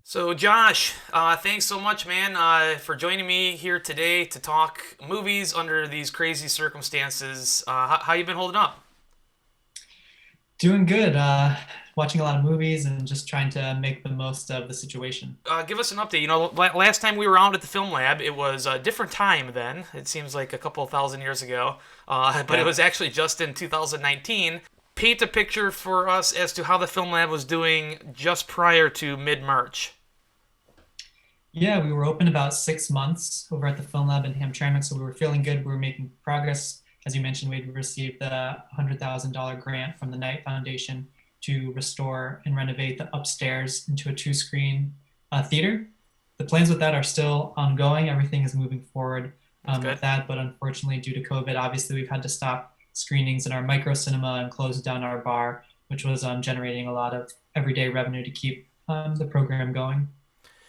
So, Josh, thanks so much, man, for joining me here today to talk movies under these crazy circumstances. How you been holding up? Doing good. Watching a lot of movies and just trying to make the most of the situation. Give us an update. Last time we were out at the film lab, it was a different time then. It seems like a couple of thousand years ago, but it Yeah. was actually just in 2019. Paint a picture for us as to how the film lab was doing just prior to mid-March. Yeah, we were open about 6 months over at the Film Lab in Hamtramck, so we were feeling good. We were making progress. As you mentioned, we'd received the $100,000 grant from the Knight Foundation to restore and renovate the upstairs into a two-screen theater. The plans with that are still ongoing. Everything is moving forward That's with good. that, but unfortunately, due to COVID, obviously we've had to stop screenings in our micro cinema and close down our bar, which was generating a lot of everyday revenue to keep the program going.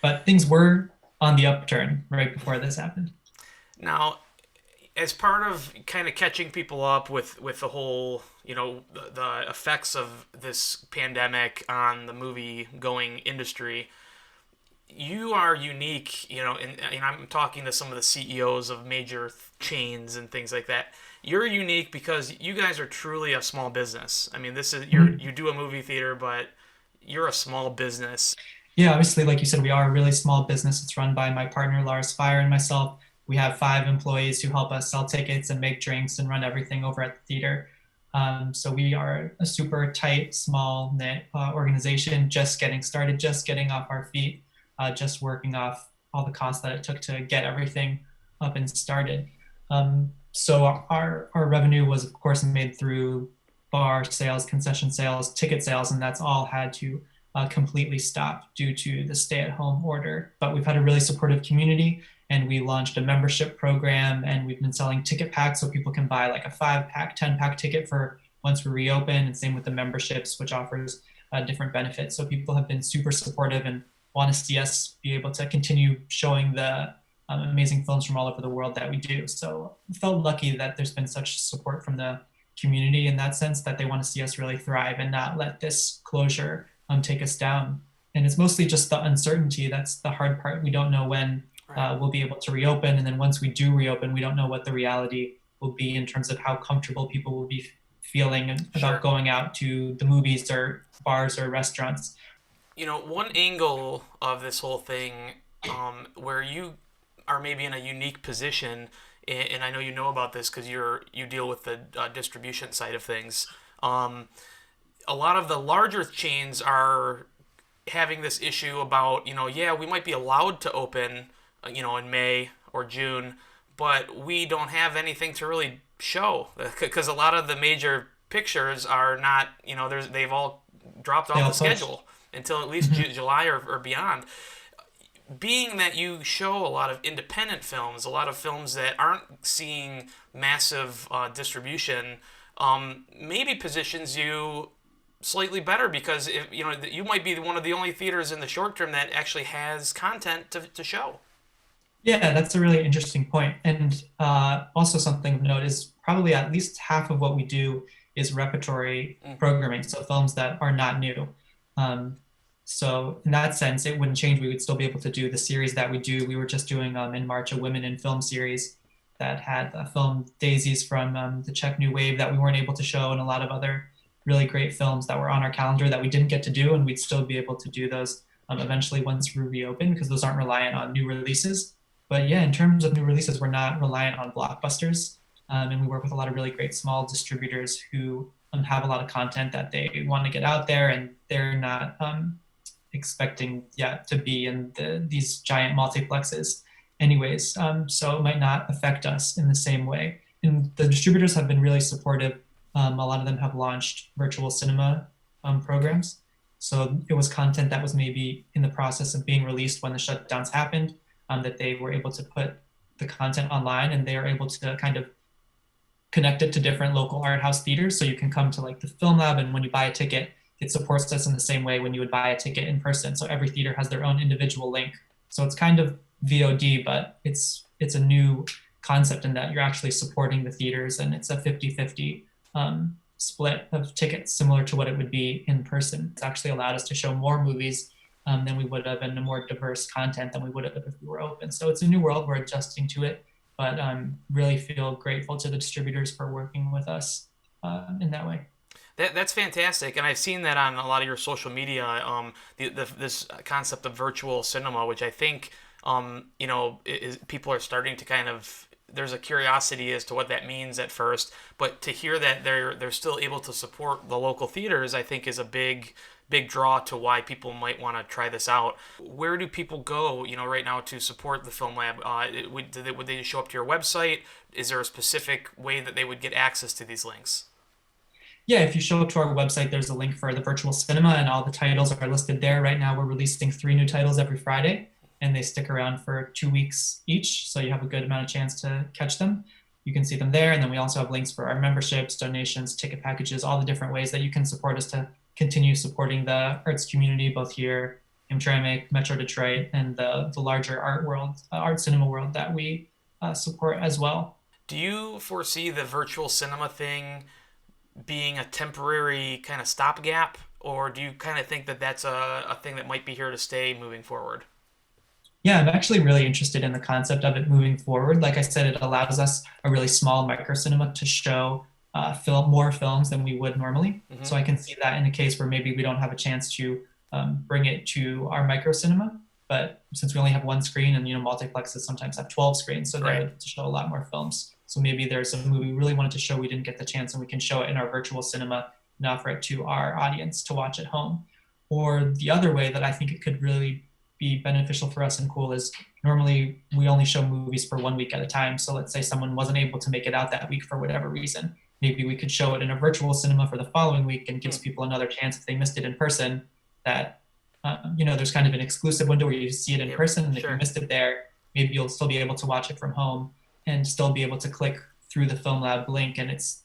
But things were on the upturn right before this happened. Now, as part of kind of catching people up with the whole the effects of this pandemic on the movie going industry, you are unique. And I'm talking to some of the CEOs of major chains and things like that. You're unique because you guys are truly a small business. I mean, this is you do a movie theater, but you're a small business. Yeah, obviously, like you said, we are a really small business. It's run by my partner, Lars Fire, and myself. We have 5 employees who help us sell tickets and make drinks and run everything over at the theater. So we are a super tight, small knit organization, just getting started, just getting off our feet, just working off all the costs that it took to get everything up and started. So our revenue was, of course, made through bar sales, concession sales, ticket sales, and that's all had to completely stopped due to the stay-at-home order. But we've had a really supportive community, and we launched a membership program, and we've been selling ticket packs so people can buy like a 5 pack, 10 pack ticket for once we reopen, and same with the memberships, which offers different benefits. So people have been super supportive and want to see us be able to continue showing the amazing films from all over the world that we do. So I felt lucky that there's been such support from the community in that sense that they want to see us really thrive and not let this closure take us down. And it's mostly just the uncertainty. That's the hard part. We don't know when Right. we'll be able to reopen. And then once we do reopen, we don't know what the reality will be in terms of how comfortable people will be feeling about Sure. going out to the movies or bars or restaurants. One angle of this whole thing, where you are maybe in a unique position, and I know you know about this because you deal with the distribution side of things. Um, a lot of the larger chains are having this issue about, yeah, we might be allowed to open, in May or June, but we don't have anything to really show because a lot of the major pictures are not, they've all dropped They off all the pushed. schedule until at least July or beyond. Being that you show a lot of independent films, a lot of films that aren't seeing massive distribution, maybe positions you slightly better because if you might be one of the only theaters in the short term that actually has content to show. Yeah, that's a really interesting point. And also something of note is probably at least half of what we do is repertory Mm, programming, so films that are not new. Um, so in that sense, it wouldn't change. We would still be able to do the series that we do. We were just doing in March a Women in Film series that had the film Daisies from the Czech New Wave that we weren't able to show, and a lot of other really great films that were on our calendar that we didn't get to do, and we'd still be able to do those eventually once we reopen because those aren't reliant on new releases. But yeah, in terms of new releases, we're not reliant on blockbusters. And we work with a lot of really great small distributors who have a lot of content that they want to get out there, and they're not expecting yet to be in these giant multiplexes anyways. So it might not affect us in the same way. And the distributors have been really supportive. A lot of them have launched virtual cinema programs. So it was content that was maybe in the process of being released when the shutdowns happened, that they were able to put the content online, and they are able to kind of connect it to different local art house theaters. So you can come to like the film lab, and when you buy a ticket, it supports us in the same way when you would buy a ticket in person. So every theater has their own individual link. So it's kind of VOD, but it's a new concept in that you're actually supporting the theaters, and it's a 50-50 split of tickets, similar to what it would be in person. It's actually allowed us to show more movies than we would have, and a more diverse content than we would have if we were open. So it's a new world. We're adjusting to it, but really feel grateful to the distributors for working with us in that way. That's fantastic, and I've seen that on a lot of your social media. This concept of virtual cinema, which I think, people are starting to kind of. There's a curiosity as to what that means at first, but to hear that they're still able to support the local theaters, I think is a big draw to why people might want to try this out. Where do people go, right now to support the Film Lab? Would they just show up to your website? Is there a specific way that they would get access to these links? Yeah, if you show up to our website, there's a link for the virtual cinema, and all the titles are listed there. Right now, we're releasing 3 new titles every Friday, and they stick around for 2 weeks each. So you have a good amount of chance to catch them. You can see them there. And then we also have links for our memberships, donations, ticket packages, all the different ways that you can support us to continue supporting the arts community, both here in Hamtramck, Metro Detroit, and the larger art world, art cinema world that we support as well. Do you foresee the virtual cinema thing being a temporary kind of stopgap, or do you kind of think that that's a thing that might be here to stay moving forward? Yeah, I'm actually really interested in the concept of it moving forward. Like I said, it allows us a really small micro cinema to show more films than we would normally. Hmm. So I can see that in a case where maybe we don't have a chance to bring it to our micro cinema. But since we only have one screen, and multiplexes sometimes have 12 screens, so they're Right. able to show a lot more films. So maybe there's a movie we really wanted to show, we didn't get the chance, and we can show it in our virtual cinema and offer it to our audience to watch at home. Or the other way that I think it could really be beneficial for us and cool is, normally we only show movies for 1 week at a time. So let's say someone wasn't able to make it out that week for whatever reason. Maybe we could show it in a virtual cinema for the following week, and gives Hmm. people another chance if they missed it in person, that there's kind of an exclusive window where you see it in Yep. person. And if you Sure. missed it there, maybe you'll still be able to watch it from home and still be able to click through the Film Lab link, and it's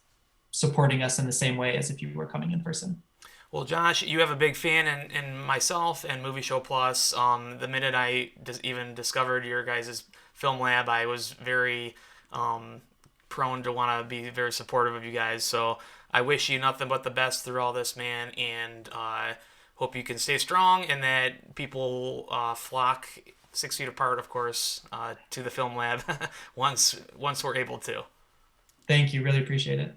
supporting us in the same way as if you were coming in person. Well, Josh, you have a big fan in myself and Movie Show Plus. The minute I even discovered your guys' film lab, I was very um, prone to want to be very supportive of you guys. So I wish you nothing but the best through all this, man, and hope you can stay strong and that people flock 6 feet apart, of course, to the film lab once we're able to. Thank you. Really appreciate it.